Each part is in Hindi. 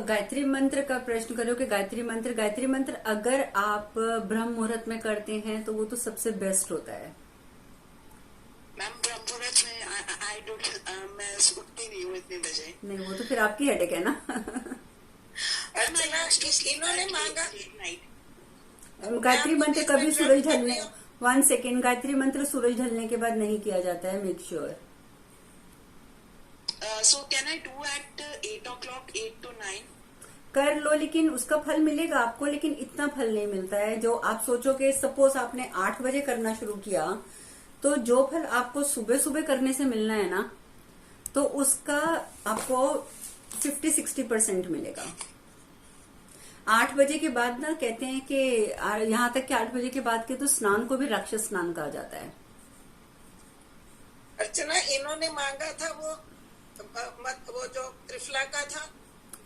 गायत्री मंत्र का प्रश्न करो कि गायत्री मंत्र अगर आप ब्रह्म मुहूर्त में करते हैं तो वो तो सबसे बेस्ट होता है। मैम ब्रह्मपुरत में आई डोंट मैं उठती नहीं हूँ इतने बजे। नहीं, वो तो फिर आपकी हेडेक है ना। इन्होंने मांगा गायत्री मंत्र कभी सूरज ढलने 1 सेकेंड, गायत्री मंत्र सूरज ढलने के बाद नहीं किया जाता है, make sure. So can I do at 8 o'clock 8 to 9? कर लो, लेकिन उसका फल मिलेगा आपको, लेकिन इतना फल नहीं मिलता है जो आप सोचोगे। सपोज आपने 8 बजे करना शुरू किया तो जो फल आपको सुबह सुबह करने से मिलना है ना, तो उसका आपको 50-60% मिलेगा। 8 बजे के बाद ना कहते हैं कि यहाँ तक कि 8 बजे के बाद के तो स्नान को भी राक्षस स्नान कहा जाता है। अर्चना, इन्होंने मांगा था वो जो त्रिफला का था।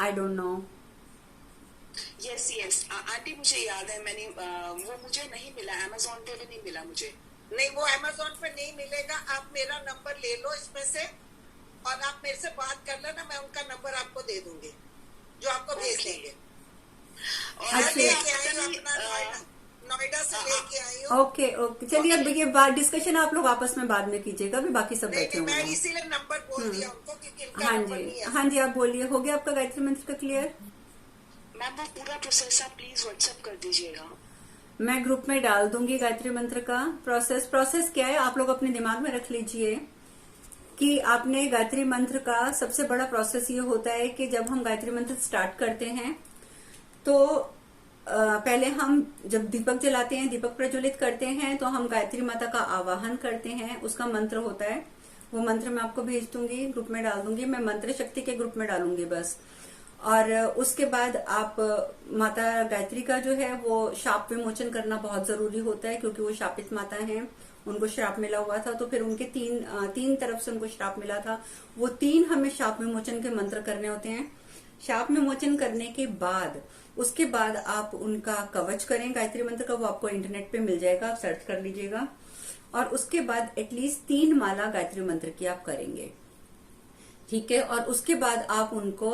I don't know. Yes aunty, मुझे याद है। मैंने वो मुझे नहीं मिला, अमेज़न पे भी नहीं मिला मुझे। नहीं, वो अमेज़न पे नहीं मिलेगा। आप मेरा नंबर ले लो इसमें से और आप मेरे से बात कर लेना, मैं उनका नंबर आपको दे दूंगी जो आपको भेज देंगे। नोएडा से लेके आई हूँ। ओके, चलिए अब ये बात डिस्कशन आप लोग आपस में बाद में कीजिएगा, अभी बाकी सब बैठे होंगे। मैं इसीलिए नंबर बोल दिया उनको क्योंकि हाँ जी, आप बोलिए। हो गया आपका गायत्री मंत्र का क्लियर? मैम वो पूरा प्रोसेस आप प्लीज व्हाट्सएप कर दीजिएगा। मैं ग्रुप में डाल दूंगी गायत्री मंत्र का प्रोसेस क्या है, आप लोग अपने दिमाग में रख लीजिए कि आपने गायत्री मंत्र का सबसे बड़ा प्रोसेस ये होता है कि जब हम गायत्री मंत्र स्टार्ट करते हैं तो पहले हम जब दीपक जलाते हैं, दीपक प्रज्वलित करते हैं, तो हम गायत्री माता का आवाहन करते हैं। उसका मंत्र होता है, वो मंत्र मैं आपको भेज दूंगी, ग्रुप में डाल दूंगी। मैं मंत्र शक्ति के ग्रुप में डालूंगी बस। और उसके बाद आप माता गायत्री का जो है वो शाप विमोचन करना बहुत जरूरी होता है, क्योंकि वो शापित माता हैं, उनको श्राप मिला हुआ था। तो फिर उनके तीन तरफ से उनको श्राप मिला था। वो 3 हमें शाप विमोचन के मंत्र करने होते हैं। शाप विमोचन करने के बाद उसके बाद आप उनका कवच करें गायत्री मंत्र का, वो आपको इंटरनेट पे मिल जाएगा, आप सर्च कर लीजिएगा। और उसके बाद एटलीस्ट 3 माला गायत्री मंत्र की आप करेंगे, ठीक है। और उसके बाद आप उनको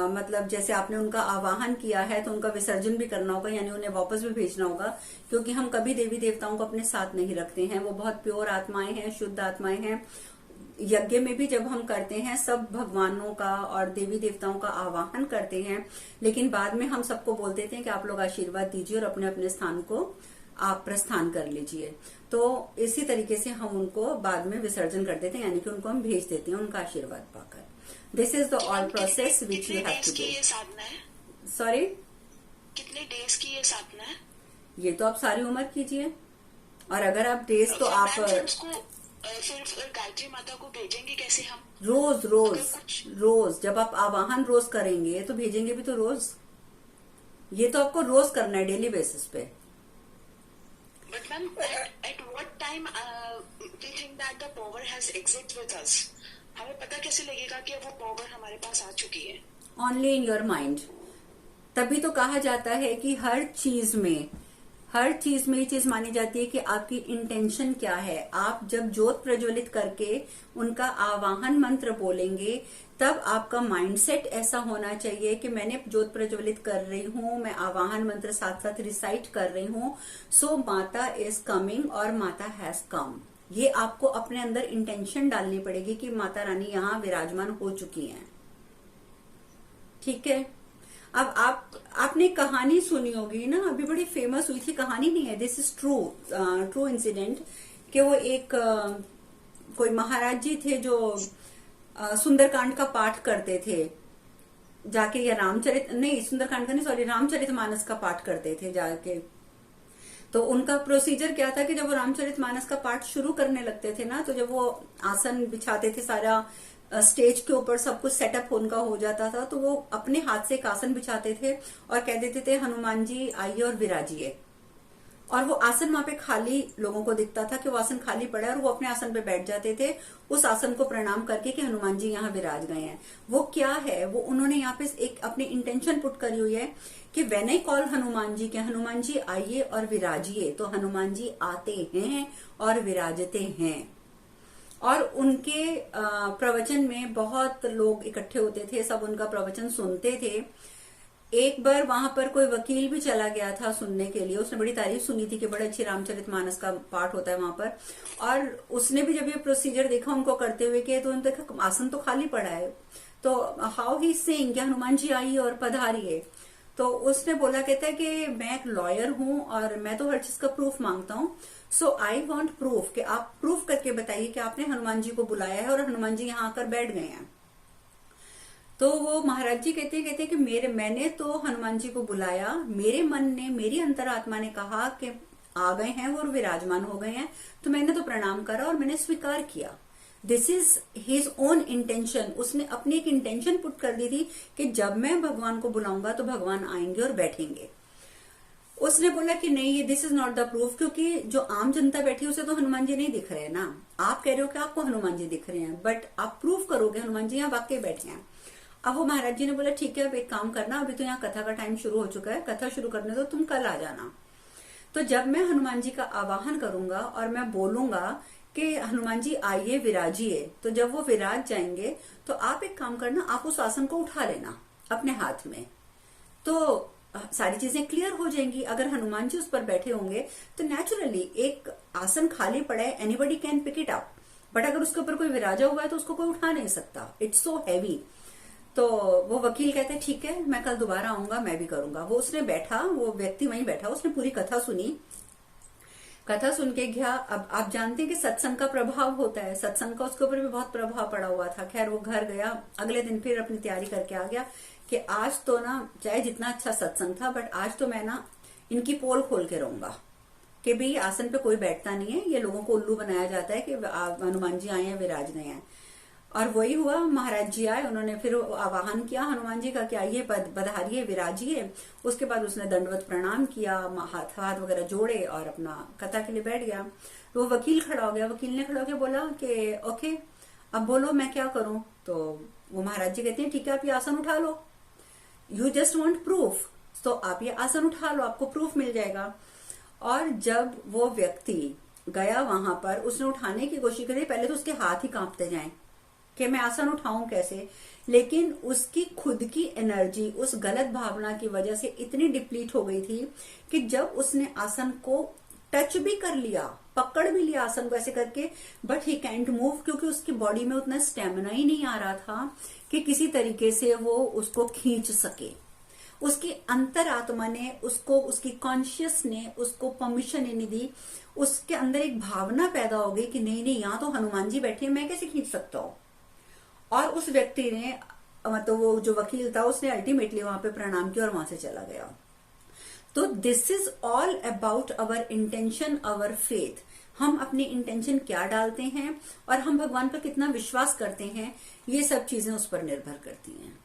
मतलब जैसे आपने उनका आवाहन किया है तो उनका विसर्जन भी करना होगा, यानी उन्हें वापस भी भेजना होगा, क्योंकि हम कभी देवी देवताओं को अपने साथ नहीं रखते हैं। वो बहुत प्योर आत्माएं हैं, शुद्ध आत्माएं हैं। यज्ञ में भी जब हम करते हैं सब भगवानों का और देवी देवताओं का आवाहन करते हैं, लेकिन बाद में हम सबको बोल देते हैं कि आप लोग आशीर्वाद दीजिए और अपने अपने स्थान को आप प्रस्थान कर लीजिए। तो इसी तरीके से हम उनको बाद में विसर्जन कर देते हैं, यानी कि उनको हम भेज देते हैं उनका आशीर्वाद पाकर। This is the all process which you have to do. Sorry, कितने डेज की ये साधना है? ये तो आप सारी उम्र कीजिए। और अगर आप डेज तो आप फिर गायत्री माता को भेजेंगे कैसे हम? रोज जब आप आवाहन रोज करेंगे तो भेजेंगे भी तो रोज। ये तो आपको रोज करना है, डेली बेसिस पे। But ma'am, at what time we think that the power has exit with us? हमें पता कैसे लगेगा कि वो पावर हमारे पास आ चुकी है? Only in your mind। तभी तो कहा जाता है कि हर चीज में ये चीज मानी जाती है कि आपकी इंटेंशन क्या है। आप जब ज्योत प्रज्वलित करके उनका आवाहन मंत्र बोलेंगे तब आपका माइंडसेट ऐसा होना चाहिए कि मैंने ज्योत प्रज्वलित कर रही हूं, मैं आवाहन मंत्र साथ साथ रिसाइट कर रही हूं, सो माता इज कमिंग और माता हैज कम। ये आपको अपने अंदर इंटेंशन डालनी पड़ेगी कि माता रानी यहाँ विराजमान हो चुकी हैं, ठीक है। अब आपने कहानी सुनी होगी ना, अभी बड़ी फेमस हुई थी, कहानी नहीं है, दिस इज ट्रू इंसिडेंट, कि वो एक कोई महाराज जी थे जो सुंदरकांड का पाठ करते थे जाके, या सुंदरकांड का नहीं, सॉरी, रामचरितमानस का पाठ करते थे जाके। तो उनका प्रोसीजर क्या था कि जब वो रामचरितमानस का पाठ शुरू करने लगते थे ना, तो जब वो आसन बिछाते थे, सारा स्टेज के ऊपर सब कुछ सेटअप उनका हो जाता था, तो वो अपने हाथ से एक आसन बिछाते थे और कह देते थे हनुमान जी आइए और विराजिए। और वो आसन वहां पे खाली लोगों को दिखता था कि वो आसन खाली पड़ा है, और वो अपने आसन पे बैठ जाते थे उस आसन को प्रणाम करके कि हनुमान जी यहाँ विराज गए हैं। वो क्या है, वो उन्होंने यहाँ पे एक अपनी इंटेंशन पुट करी हुई है कि when I call Hanuman ji के हनुमान जी आइए और विराजिए, तो हनुमान जी आते हैं और विराजते हैं। और उनके प्रवचन में बहुत लोग इकट्ठे होते थे, सब उनका प्रवचन सुनते थे। एक बार वहां पर कोई वकील भी चला गया था सुनने के लिए, उसने बड़ी तारीफ सुनी थी कि बड़े अच्छी रामचरितमानस का पाठ होता है वहां पर, और उसने भी जब ये प्रोसीजर देखा उनको करते हुए कि तो उन्होंने देखा आसन तो खाली पड़ा है, तो हाउ ही सेइंग, क्या हनुमान जी आई और पधारिए। तो उसने बोला, कहता है कि मैं एक लॉयर हूं और मैं तो हर चीज का प्रूफ मांगता हूं, सो आई वांट प्रूफ, कि आप प्रूफ करके बताइए कि आपने हनुमान जी को बुलाया है और हनुमान जी यहाँ आकर बैठ गए हैं। तो वो महाराज जी कहते हैं कि मैंने तो हनुमान जी को बुलाया, मेरे मन ने, मेरी अंतरात्मा ने कहा कि आ गए हैं और विराजमान हो गए हैं, तो मैंने तो प्रणाम करा और मैंने स्वीकार किया। This is his own intention. उसने अपनी एक इंटेंशन पुट कर दी थी कि जब मैं भगवान को बुलाऊंगा तो भगवान आएंगे और बैठेंगे। उसने बोला कि नहीं, ये this is not the proof, क्योंकि जो आम जनता बैठी उसे तो हनुमान जी नहीं दिख रहे ना। आप कह रहे हो कि आपको हनुमान जी दिख रहे हैं, बट आप प्रूफ करोगे हनुमान जी यहाँ वाकई बैठे हैं। अब वो महाराज जी ने बोला ठीक है, अब एक काम करना, अभी तो यहाँ कथा का टाइम शुरू हो चुका है, कथा शुरू करने दो, तुम कल आ जाना। तो जब मैं हनुमान जी का आवाहन करूंगा और मैं बोलूंगा कि हनुमान जी आइए विराजिए, तो जब वो विराज जाएंगे तो आप एक काम करना, आप उस आसन को उठा लेना अपने हाथ में, तो सारी चीजें क्लियर हो जाएंगी। अगर हनुमान जी उस पर बैठे होंगे तो नेचुरली एक आसन खाली पड़ा है, anybody can pick it up, but अगर उसके ऊपर कोई विराजा हुआ है तो उसको कोई उठा नहीं सकता, इट्स सो हैवी। तो वो वकील कहते हैं ठीक है, मैं कल दोबारा आऊंगा, मैं भी करूंगा। वो उसने बैठा, वो व्यक्ति वहीं बैठा, उसने पूरी कथा सुनी, कथा सुन के गया। अब आप जानते हैं कि सत्संग का प्रभाव होता है, सत्संग का उसके ऊपर भी बहुत प्रभाव पड़ा हुआ था। खैर वो घर गया, अगले दिन फिर अपनी तैयारी करके आ गया कि आज तो ना, चाहे जितना अच्छा सत्संग था, बट आज तो मैं ना इनकी पोल खोल के रहूंगा कि भाई आसन पे कोई बैठता नहीं है, ये लोगों को उल्लू बनाया जाता है कि हनुमान जी आए हैं, विराज गए हैं। और वही हुआ, महाराज जी आए, उन्होंने फिर आवाहन किया हनुमान जी का कि आइए पधारिए विराजिए। उसके बाद उसने दंडवत प्रणाम किया, हाथ हाथ वगैरह जोड़े और अपना कथा के लिए बैठ गया। तो वो वकील खड़ा हो गया, वकील ने खड़ा होकर बोला कि ओके अब बोलो मैं क्या करूं। तो वो महाराज जी कहते हैं ठीक है, आप ये आसन उठा लो, यू जस्ट वॉन्ट प्रूफ, तो आप ये आसन उठा लो, आपको प्रूफ मिल जाएगा। और जब वो व्यक्ति गया वहां पर, उसने उठाने की कोशिश करी, पहले तो उसके हाथ ही कांपते जाएं कि मैं आसन उठाऊं कैसे, लेकिन उसकी खुद की एनर्जी उस गलत भावना की वजह से इतनी डिप्लीट हो गई थी कि जब उसने आसन को टच भी कर लिया, पकड़ भी लिया आसन को ऐसे करके, बट ही कैंट मूव, क्योंकि उसकी बॉडी में उतना स्टेमिना ही नहीं आ रहा था कि किसी तरीके से वो उसको खींच सके। उसकी अंतरात्मा ने उसको, उसकी कॉन्शियस ने उसको परमिशन ही नहीं दी। उसके अंदर एक भावना पैदा हो गई कि नहीं नहीं, यहाँ तो हनुमान जी बैठे हैं, मैं कैसे खींच सकता हूँ। और उस व्यक्ति ने, मतलब वो जो वकील था, उसने अल्टीमेटली वहां पे प्रणाम किया और वहां से चला गया। तो this is all about our intention, our faith. हम अपनी इंटेंशन क्या डालते हैं और हम भगवान पर कितना विश्वास करते हैं, ये सब चीजें उस पर निर्भर करती हैं।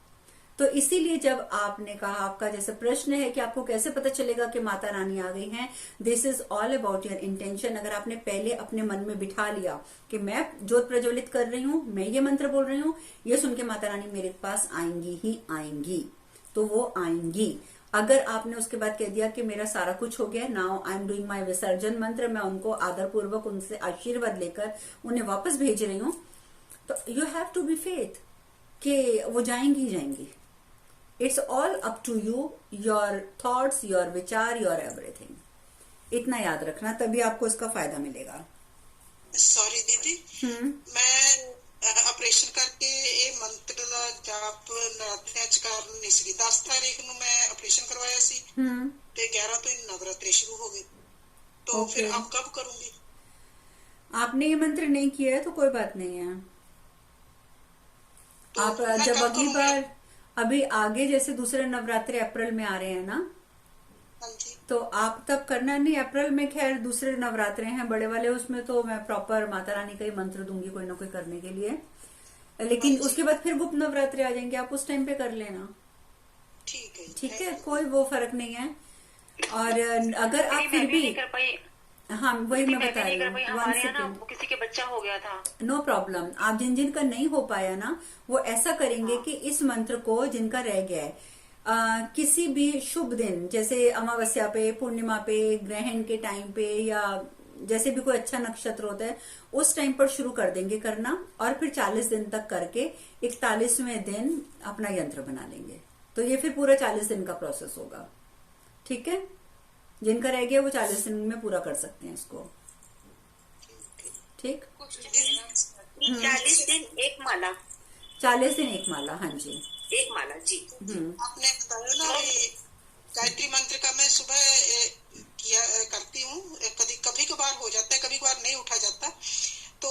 तो इसीलिए जब आपने कहा, आपका जैसे प्रश्न है कि आपको कैसे पता चलेगा कि माता रानी आ गई हैं, this is all about your intention. अगर आपने पहले अपने मन में बिठा लिया कि मैं ज्योत प्रज्वलित कर रही हूं, मैं ये मंत्र बोल रही हूं, ये सुन के माता रानी मेरे पास आएंगी ही आएंगी, तो वो आएंगी। अगर आपने उसके बाद कह दिया कि मेरा सारा कुछ हो गया, now I am doing my विसर्जन मंत्र, मैं उनको आदरपूर्वक उनसे आशीर्वाद लेकर उन्हें वापस भेज रही हूं, तो you have to be faith कि वो जाएंगी ही जाएंगी। It's all up to you, your thoughts, your विचार, योर एवरीथिंग। इतना याद रखना, तभी आपको इसका फायदा मिलेगा। सॉरी दीदी, मैं ਆਪਰੇਸ਼ਨ ਕਰਕੇ ਇਹ ਮੰਤਰ ਦਾ ਜਾਪ ਨਰਾਤਿਆਂ ਚ ਕਰ ਨਹੀਂ ਸੀ। 10 ਤਾਰੀਖ ਨੂੰ ਮੈਂ ਆਪਰੇਸ਼ਨ ਕਰਵਾਇਆ ਸੀ ਤੇ 11 ਤੋਂ ਹੀ नवरात्रे शुरू हो गए, तो फिर अब कब करूंगी? आपने ये मंत्र नहीं किया है तो कोई बात नहीं है। तो आप जब अगली बार, अभी आगे जैसे दूसरे नवरात्रे अप्रैल में आ रहे हैं ना, तो आप तब करना नहीं। अप्रैल में खैर दूसरे नवरात्रे हैं बड़े वाले, उसमें तो मैं प्रॉपर माता रानी का ही मंत्र दूंगी कोई ना कोई करने के लिए, लेकिन उसके बाद फिर गुप्त नवरात्रे आ जाएंगे, आप उस टाइम पे कर लेना। ठीक है, कोई वो फर्क नहीं है। और अगर आप फिर भी, हाँ वही मैं बता रही हूँ, 1 सेकेंड, किसी के बच्चा हो गया था, नो प्रॉब्लम। आप जिन जिन का नहीं हो पाया ना, वो ऐसा करेंगे कि इस मंत्र को जिनका रह गया है, किसी भी शुभ दिन, जैसे अमावस्या पे, पूर्णिमा पे, ग्रहण के टाइम पे, या जैसे भी कोई अच्छा नक्षत्र होता है उस टाइम पर शुरू कर देंगे करना, और फिर 40 दिन तक करके 41वें दिन अपना यंत्र बना लेंगे। तो ये फिर पूरा 40 दिन का प्रोसेस होगा। ठीक है, जिनका रह गया वो 40 दिन में पूरा कर सकते हैं इसको। ठीक, 40 दिन एक माला। 40 दिन एक माला, हाँ जी, एक माला जी। आपने बताया ना ये गायत्री मंत्र का मैं सुबह किया करती हूँ, कभी कभार हो जाता है, कभी कभार नहीं उठा जाता, तो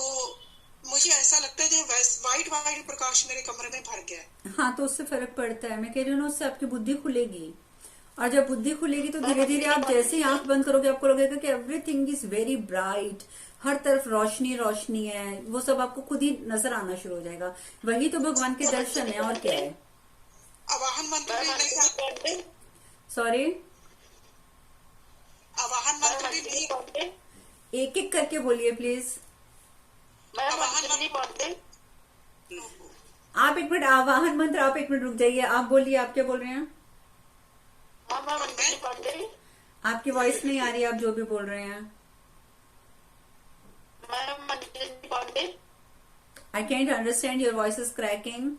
मुझे ऐसा लगता है जो वाइट वाइट प्रकाश मेरे कमरे में भर गया है। हाँ, तो उससे फर्क पड़ता है। मैं कह रही हूँ ना, उससे आपकी बुद्धि खुलेगी, और जब बुद्धि खुलेगी तो धीरे धीरे आप जैसे ही आंख बंद करोगे आपको लगेगा कि एवरीथिंग इज वेरी ब्राइट, हर तरफ रोशनी रोशनी है, वो सब आपको खुद ही नजर आना शुरू हो जाएगा। वही तो भगवान के दर्शन है, और क्या है। आवाहन मंत्र भी नहीं, सॉरी, आवाहन मंत्र भी नहीं, एक एक करके बोलिए प्लीज। आप एक मिनट, आवाहन मंत्र आप एक मिनट रुक जाइए, आप बोलिए, आप क्या बोल रहे हैं। आपकी वॉइस नहीं आ रही, आप जो भी बोल रहे हैं। I can't understand, your voice is cracking.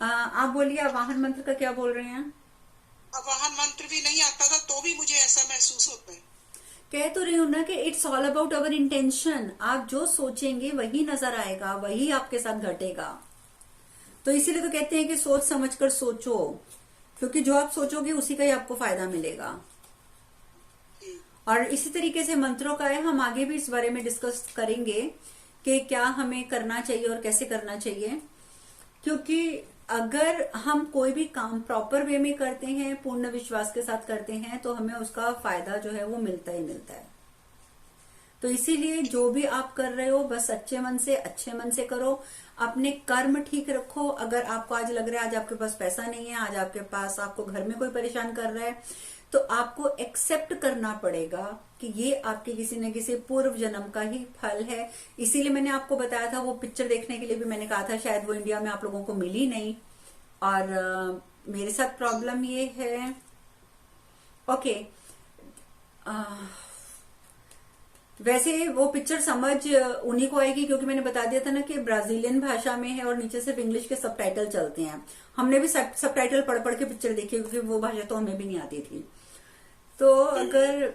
आप बोलिए, आवाहन मंत्र का क्या बोल रहे हैं। आवाहन मंत्र भी नहीं आता था तो भी मुझे ऐसा महसूस होता है। कह तो रही हूँ ना कि it's all about our intention. आप जो सोचेंगे वही नजर आएगा, वही आपके साथ घटेगा। तो इसीलिए तो कहते हैं कि सोच समझकर सोचो, क्योंकि जो आप सोचोगे उसी का ही आपको फायदा मिलेगा। और इसी तरीके से मंत्रों का है, हम आगे भी इस बारे में डिस्कस करेंगे कि क्या हमें करना चाहिए और कैसे करना चाहिए। क्योंकि अगर हम कोई भी काम प्रॉपर वे में करते हैं, पूर्ण विश्वास के साथ करते हैं, तो हमें उसका फायदा जो है वो मिलता ही मिलता है। तो इसीलिए जो भी आप कर रहे हो बस अच्छे मन से करो, अपने कर्म ठीक रखो। अगर आपको आज लग रहा है आज आपके पास पैसा नहीं है, आज आपके पास आपको घर में कोई परेशान कर रहा है, तो आपको एक्सेप्ट करना पड़ेगा कि ये आपके किसी न किसी पूर्व जन्म का ही फल है। इसीलिए मैंने आपको बताया था, वो पिक्चर देखने के लिए भी मैंने कहा था, शायद वो इंडिया में आप लोगों को मिली नहीं, और मेरे साथ प्रॉब्लम ये है। ओके, वैसे वो पिक्चर समझ उन्हीं को आएगी, क्योंकि मैंने बता दिया था ना कि ब्राजीलियन भाषा में है और नीचे सिर्फ इंग्लिश के सबटाइटल चलते हैं। हमने भी सबटाइटल पढ़ पढ़ के पिक्चर देखी, क्योंकि वो भाषा तो हमें भी नहीं आती थी। तो अगर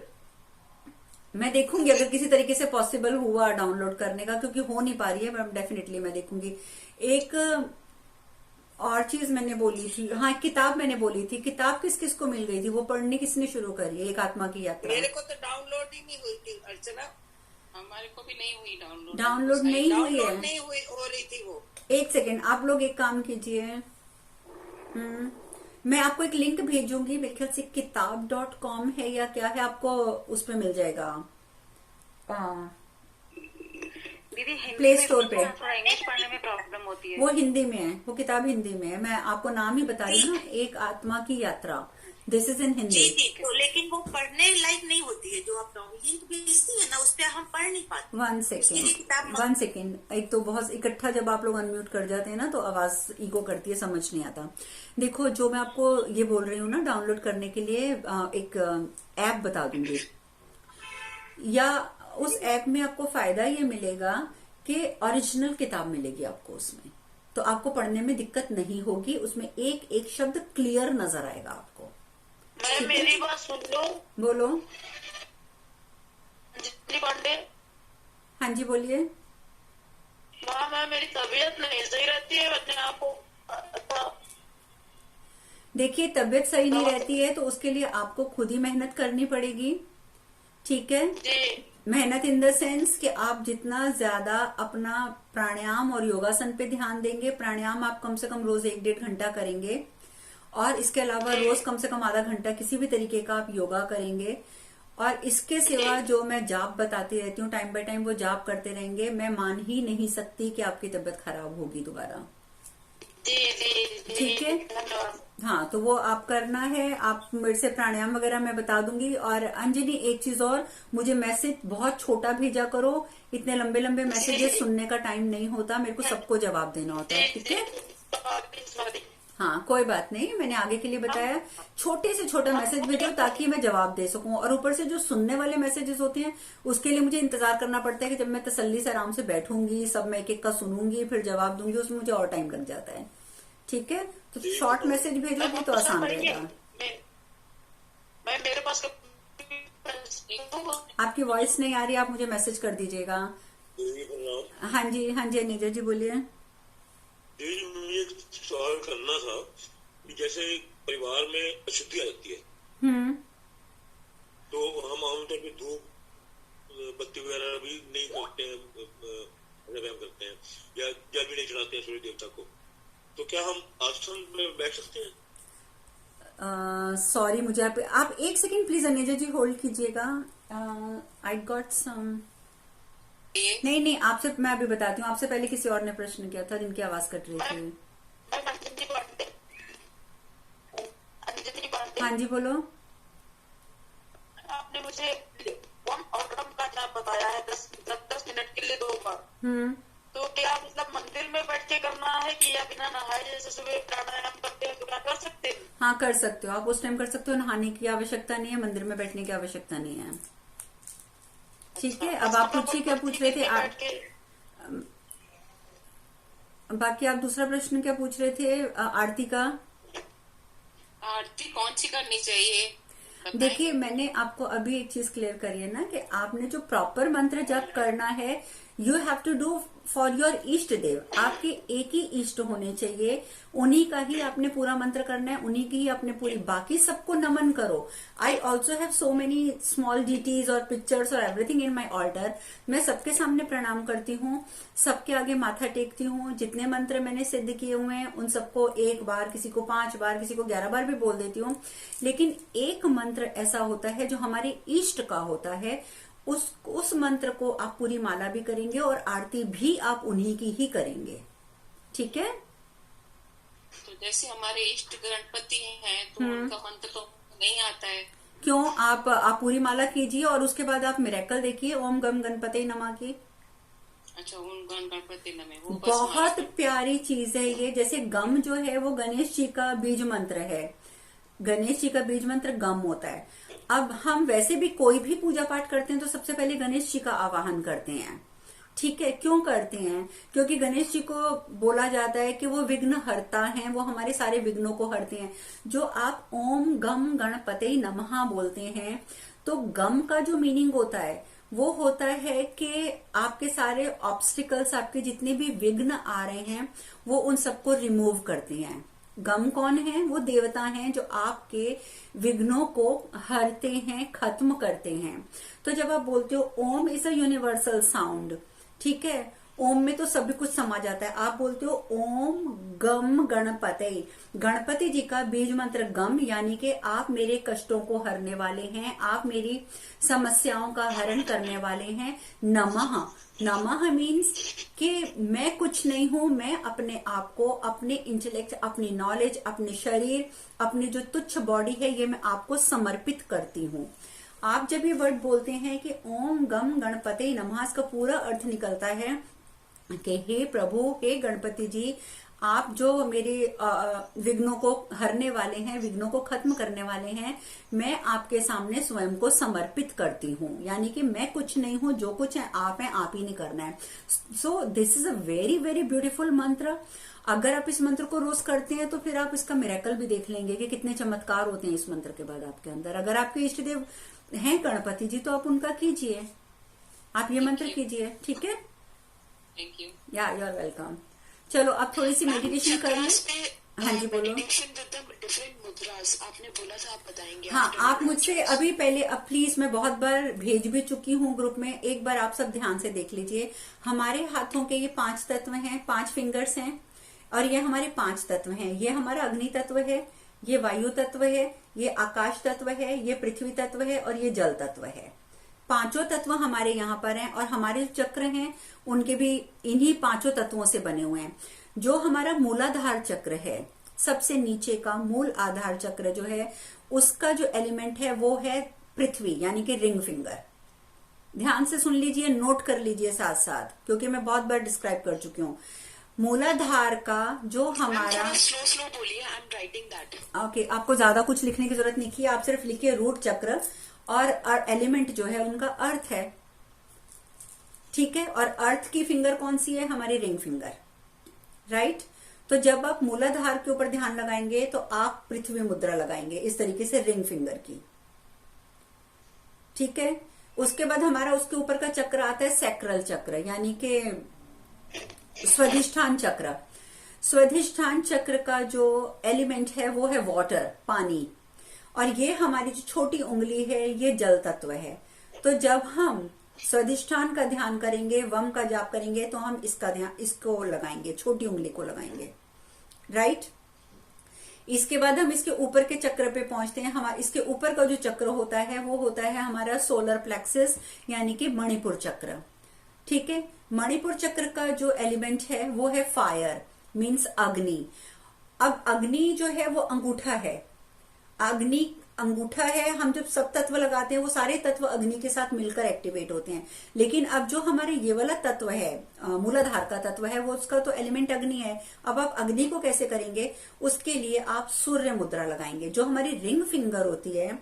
मैं देखूंगी, अगर किसी तरीके से पॉसिबल हुआ डाउनलोड करने का, क्योंकि हो नहीं पा रही है, डेफिनेटली मैं देखूंगी। एक और चीज मैंने बोली थी, हाँ, किताब मैंने बोली थी, किताब किस किस को मिल गई थी, वो पढ़नी किसने शुरू करी है, एक आत्मा की यात्रा। मेरे को तो डाउनलोड ही नहीं हुई थी अर्चना, हमारे को भी नहीं हुई डाउनलोड। डाउनलोड नहीं हुई है, नहीं हुई, हो रही थी वो। एक सेकेंड, आप लोग एक काम कीजिए, मैं आपको एक लिंक भेजूंगी, मेरे ख्याल से किताब.com है या क्या है, आपको उसमें मिल जाएगा दीदी प्ले स्टोर पे। इंग्लिश पढ़ने में प्रॉब्लम होती है। वो हिंदी में है, वो किताब हिंदी में है, मैं आपको नाम ही बता रही हूँ, एक आत्मा की यात्रा, दिस इज इन हिंदी। जी जी, तो लेकिन वो पढ़ने लायक नहीं होती है, जो आप लिंक भेजती है ना, उस पर हम पढ़ नहीं पाते। वन सेकेंड, एक तो बहुत इकट्ठा जब आप लोग अनम्यूट कर जाते हैं ना, तो आवाज इको करती है, समझ नहीं आता। देखो, जो मैं आपको ये बोल रही हूँ ना, डाउनलोड करने के लिए एक ऐप बता दूंगी, या उस ऐप में आपको फायदा ये मिलेगा कि ओरिजिनल किताब मिलेगी आपको उसमें, तो आपको पढ़ने में दिक्कत नहीं होगी, उसमें एक एक शब्द क्लियर नजर आएगा आपको। मैं मेरी बात सुन लो। बोलो। जितनी पांडे। हाँ जी, बोलिए। मैं मेरी तबीयत नहीं सही रहती है, बच्चे आपको। देखिए, तबीयत सही नहीं रहती है तो उसके लिए आपको खुद ही मेहनत करनी पड़ेगी, ठीक है जी। मेहनत इन द सेंस कि आप जितना ज्यादा अपना प्राणायाम और योगासन पे ध्यान देंगे, प्राणायाम आप कम से कम रोज 1-1.5 घंटा करेंगे, और इसके अलावा रोज कम से कम आधा घंटा किसी भी तरीके का आप योगा करेंगे, और इसके सिवा जो मैं जाप बताती रहती हूँ टाइम बाय टाइम, वो जाप करते रहेंगे। मैं मान ही नहीं सकती कि आपकी तबीयत खराब होगी दोबारा, ठीक है। हाँ, तो वो आप करना है, आप मेरे से प्राणायाम वगैरह मैं बता दूंगी। और अंजनी, एक चीज और, मुझे मैसेज बहुत छोटा भेजा करो, इतने लंबे लंबे मैसेजेस सुनने का टाइम नहीं होता, मेरे को सबको जवाब देना होता है, ठीक है। हाँ कोई बात नहीं, मैंने आगे के लिए बताया। छोटे से छोटा मैसेज भेजो ताकि मैं जवाब दे सकूं। और ऊपर से जो सुनने वाले मैसेजेस होते हैं उसके लिए मुझे इंतजार करना पड़ता है कि जब मैं तसल्ली से आराम से बैठूंगी, सब मैं एक एक का सुनूंगी फिर जवाब दूंगी, उसमें मुझे और टाइम लग जाता है। ठीक है, तो शॉर्ट मैसेज भेजोगी तो आसान रहेगा। मैं मेरे पास आपकी वॉइस नहीं आ रही, आप मुझे मैसेज कर दीजिएगा। हाँ जी नीरज जी बोलिए। जी मुझे एक सवाल करना था कि जैसे परिवार में अशुद्धि आ जाती है तो हम आमतौर पर धूप बत्ती वगैरह भी नहीं करते हैं, व्यायाम करते हैं या जल भी नहीं चढ़ाते हैं सूर्य देवता को, तो क्या हम आसन में बैठ सकते हैं? सॉरी मुझे आप एक सेकेंड प्लीज अनिजा जी होल्ड कीजिएगा। आई गॉट सम नहीं आपसे मैं अभी बताती हूँ। आपसे पहले किसी और ने प्रश्न किया था जिनकी आवाज कट रही थी। हाँ जी बोलो। आपने मुझे का नाम बताया है 10 मिनट के लिए 2 बार। तो क्या मतलब मंदिर में बैठ के करना है कि या बिना नहाए जैसे सुबह प्राणायाम करते हैं तो क्या कर सकते हैं? हाँ कर सकते हो, आप उस टाइम कर सकते हो। नहाने की आवश्यकता नहीं है, मंदिर में बैठने की आवश्यकता नहीं है। ठीक है, अब आप पूछिए क्या पूछ रहे थे। बाकी आप दूसरा प्रश्न क्या पूछ रहे थे? आरती का। आरती कौन सी करनी चाहिए? देखिए मैंने आपको अभी एक चीज क्लियर करी है ना कि आपने जो प्रॉपर मंत्र जप करना है you have to do for your इष्ट देव। आपके एक ही इष्ट होने चाहिए, उन्हीं का ही आपने पूरा मंत्र करना है, उन्हीं की ही आपने पूरी, बाकी सबको नमन करो। I also have so many small deities और पिक्चर्स और एवरीथिंग इन माई ऑर्डर। मैं सबके सामने प्रणाम करती हूँ, सबके आगे माथा टेकती हूँ। जितने मंत्र मैंने सिद्ध किए हुए हैं उन सबको 1 बार, किसी को 5 बार, किसी को 11 बार भी बोल देती हूँ। लेकिन एक मंत्र ऐसा होता है जो हमारे इष्ट का होता है, उस मंत्र को आप पूरी माला भी करेंगे और आरती भी आप उन्हीं की ही करेंगे। ठीक है, तो जैसे हमारे इष्ट गणपति हैं तो उनका मंत्र तो नहीं आता है। क्यों? आप पूरी माला कीजिए और उसके बाद आप मिरेकल देखिए, ओम गम गणपति नमः की। अच्छा, ओम गम गणपति नमः, वो बहुत प्यारी चीज है ये। जैसे गम जो है वो गणेश जी का बीज मंत्र है, गणेश जी का बीज मंत्र गम होता है। अब हम वैसे भी कोई भी पूजा पाठ करते हैं तो सबसे पहले गणेश जी का आवाहन करते हैं। ठीक है, क्यों करते हैं? क्योंकि गणेश जी को बोला जाता है कि वो विघ्न हरता हैं, वो हमारे सारे विघ्नों को हरते हैं। जो आप ओम गम गणपते नमः बोलते हैं तो गम का जो मीनिंग होता है वो होता है कि आपके सारे ऑब्स्टिकल्स, आपके जितने भी विघ्न आ रहे हैं वो उन सबको रिमूव करते हैं। गम कौन है? वो देवता हैं जो आपके विघ्नों को हरते हैं, खत्म करते हैं। तो जब आप बोलते हो ओम इज अ यूनिवर्सल साउंड, ठीक है, ओम में तो सभी कुछ समा जाता है। आप बोलते हो ओम गम गणपते, गणपति जी का बीज मंत्र गम, यानी कि आप मेरे कष्टों को हरने वाले हैं, आप मेरी समस्याओं का हरण करने वाले हैं। नमः, नमः मीन्स कि मैं कुछ नहीं हूं, मैं अपने आप को, अपने इंटेलेक्ट, अपनी नॉलेज, अपने शरीर, अपनी जो तुच्छ बॉडी है ये मैं आपको समर्पित करती हूँ। आप जब ये वर्ड बोलते हैं कि ओम गम गणपते नमः, इसका पूरा अर्थ निकलता है कि हे प्रभु, हे गणपति जी, आप जो मेरे विघ्नों को हरने वाले हैं, विघ्नों को खत्म करने वाले हैं, मैं आपके सामने स्वयं को समर्पित करती हूँ। यानी कि मैं कुछ नहीं हूँ, जो कुछ है आप हैं, आप ही ने करना है। So this is a very very beautiful मंत्र। अगर आप इस मंत्र को रोज करते हैं तो फिर आप इसका मिरेकल भी देख लेंगे कि कितने चमत्कार होते हैं इस मंत्र के बाद आपके अंदर। अगर आपके इष्ट देव हैं गणपति जी तो आप उनका कीजिए, आप ये मंत्र कीजिए। ठीक है, थैंक यू। या यू आर वेलकम। चलो अब थोड़ी सी मेडिटेशन कर लें। हाँ जी बोलो। डिफरेंट मुद्रास आपने बोला था, आप बताएंगे? हाँ, आप मुझसे अभी पहले, अब प्लीज, मैं बहुत बार भेज भी चुकी हूँ ग्रुप में, एक बार आप सब ध्यान से देख लीजिए। हमारे हाथों के ये 5 तत्व हैं, 5 फिंगर्स हैं, और ये हमारे 5 तत्व हैं। ये हमारा अग्नि तत्व है, ये वायु तत्व है, ये आकाश तत्व है, ये पृथ्वी तत्व है और ये जल तत्व है। 5 तत्व हमारे यहाँ पर हैं और हमारे चक्र हैं उनके भी इन्हीं 5 तत्वों से बने हुए हैं। जो हमारा मूलाधार चक्र है, सबसे नीचे का मूल आधार चक्र जो है, उसका जो एलिमेंट है वो है पृथ्वी, यानी कि रिंग फिंगर। ध्यान से सुन लीजिए, नोट कर लीजिए साथ साथ, क्योंकि मैं बहुत बार डिस्क्राइब कर चुकी हूँ। मूलाधार का जो हमारा, स्लो बोलिए, I am writing that. Okay, आपको ज्यादा कुछ लिखने की जरूरत नहीं की, आप सिर्फ लिखिए रूट चक्र और एलिमेंट जो है उनका अर्थ है, ठीक है। और अर्थ की फिंगर कौन सी है? हमारी रिंग फिंगर, राइट। तो जब आप मूलाधार के ऊपर ध्यान लगाएंगे तो आप पृथ्वी मुद्रा लगाएंगे इस तरीके से रिंग फिंगर की, ठीक है। उसके बाद हमारा उसके ऊपर का चक्र आता है सैक्रल चक्र, यानी कि स्वाधिष्ठान चक्र। स्वाधिष्ठान चक्र का जो एलिमेंट है वो है वाटर, पानी, और ये हमारी जो छोटी उंगली है ये जल तत्व है। तो जब हम स्वाधिष्ठान का ध्यान करेंगे, वम का जाप करेंगे, तो हम इसका ध्यान, इसको लगाएंगे, छोटी उंगली को लगाएंगे, राइट। इसके बाद हम इसके ऊपर के चक्र पे पहुंचते हैं। हमारा इसके ऊपर का जो चक्र होता है वो होता है हमारा सोलर प्लेक्सस, यानी कि मणिपुर चक्र, ठीक है। मणिपुर चक्र का जो एलिमेंट है वो है फायर, मीन्स अग्नि। अब अग्नि जो है वो अंगूठा है, अग्नि अंगूठा है। हम जब सब तत्व लगाते हैं वो सारे तत्व अग्नि के साथ मिलकर एक्टिवेट होते हैं। लेकिन अब जो हमारे ये वाला तत्व है, मूलाधार का तत्व है, वो उसका तो एलिमेंट अग्नि है। अब आप अग्नि को कैसे करेंगे? उसके लिए आप सूर्य मुद्रा लगाएंगे। जो हमारी रिंग फिंगर होती है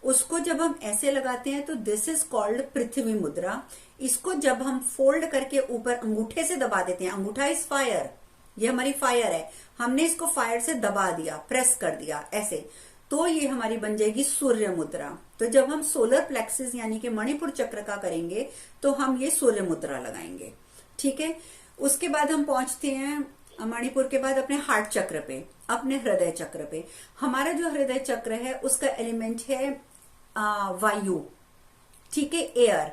उसको जब हम ऐसे लगाते हैं तो दिस इज कॉल्ड पृथ्वी मुद्रा। इसको जब हम फोल्ड करके ऊपर अंगूठे से दबा देते हैं, अंगूठा इज फायर, ये हमारी फायर है, हमने इसको फायर से दबा दिया, प्रेस कर दिया ऐसे, तो ये हमारी बन जाएगी सूर्य मुद्रा। तो जब हम सोलर प्लेक्सिस यानी कि मणिपुर चक्र का करेंगे तो हम ये सूर्य मुद्रा लगाएंगे, ठीक है। उसके बाद हम पहुंचते हैं मणिपुर के बाद अपने हार्ट चक्र पे, अपने हृदय चक्र पे। हमारा जो हृदय चक्र है उसका एलिमेंट है वायु, ठीक है, एयर।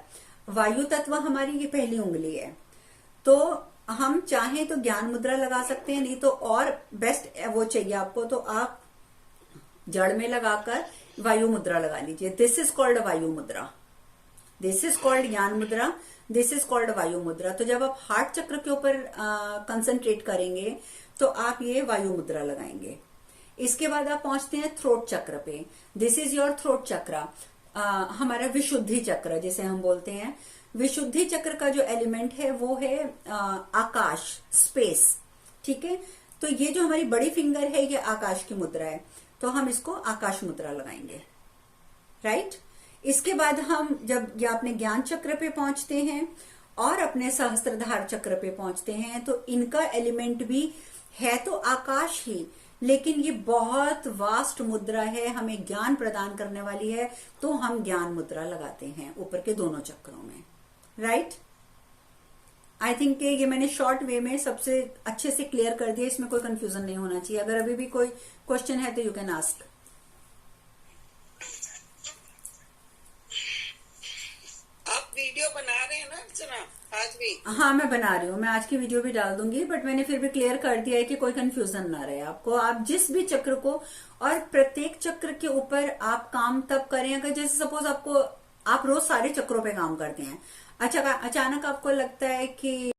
वायु तत्व हमारी ये पहली उंगली है। तो हम चाहें तो ज्ञान मुद्रा लगा सकते हैं, नहीं तो और बेस्ट वो चाहिए आपको तो आप जड़ में लगाकर वायु मुद्रा लगा लीजिए। दिस इज कॉल्ड वायु मुद्रा, दिस इज कॉल्ड ज्ञान मुद्रा, दिस इज कॉल्ड वायु मुद्रा। तो जब आप हार्ट चक्र के ऊपर कंसंट्रेट करेंगे तो आप ये वायु मुद्रा लगाएंगे। इसके बाद आप पहुंचते हैं थ्रोट चक्र पे। दिस इज योर थ्रोट चक्र, हमारा विशुद्धि चक्र जिसे हम बोलते हैं। विशुद्धि चक्र का जो एलिमेंट है वो है आकाश, स्पेस, ठीक है। तो ये जो हमारी बड़ी फिंगर है ये आकाश की मुद्रा है, तो हम इसको आकाश मुद्रा लगाएंगे, राइट। इसके बाद हम जब ये अपने ज्ञान चक्र पे पहुंचते हैं और अपने सहस्त्रधार चक्र पे पहुंचते हैं तो इनका एलिमेंट भी है तो आकाश ही, लेकिन ये बहुत वास्ट मुद्रा है, हमें ज्ञान प्रदान करने वाली है, तो हम ज्ञान मुद्रा लगाते हैं ऊपर के दोनों चक्रों में, राइट। आई थिंक ये मैंने शॉर्ट वे में सबसे अच्छे से क्लियर कर दिया, इसमें कोई कंफ्यूजन नहीं होना चाहिए। अगर अभी भी कोई क्वेश्चन है तो यू कैन आस्क। आप वीडियो बना रहे हैं ना अर्चना आज भी? हाँ, मैं बना रही हूँ, मैं आज की वीडियो भी डाल दूंगी, बट मैंने फिर भी क्लियर कर दिया है कि कोई कंफ्यूजन ना रहे आपको। आप जिस भी चक्र को, और प्रत्येक चक्र के ऊपर आप काम तब करें अगर जैसे सपोज आपको, आप रोज सारे चक्रों पे काम करते हैं, अच्छा अचानक आपको लगता है कि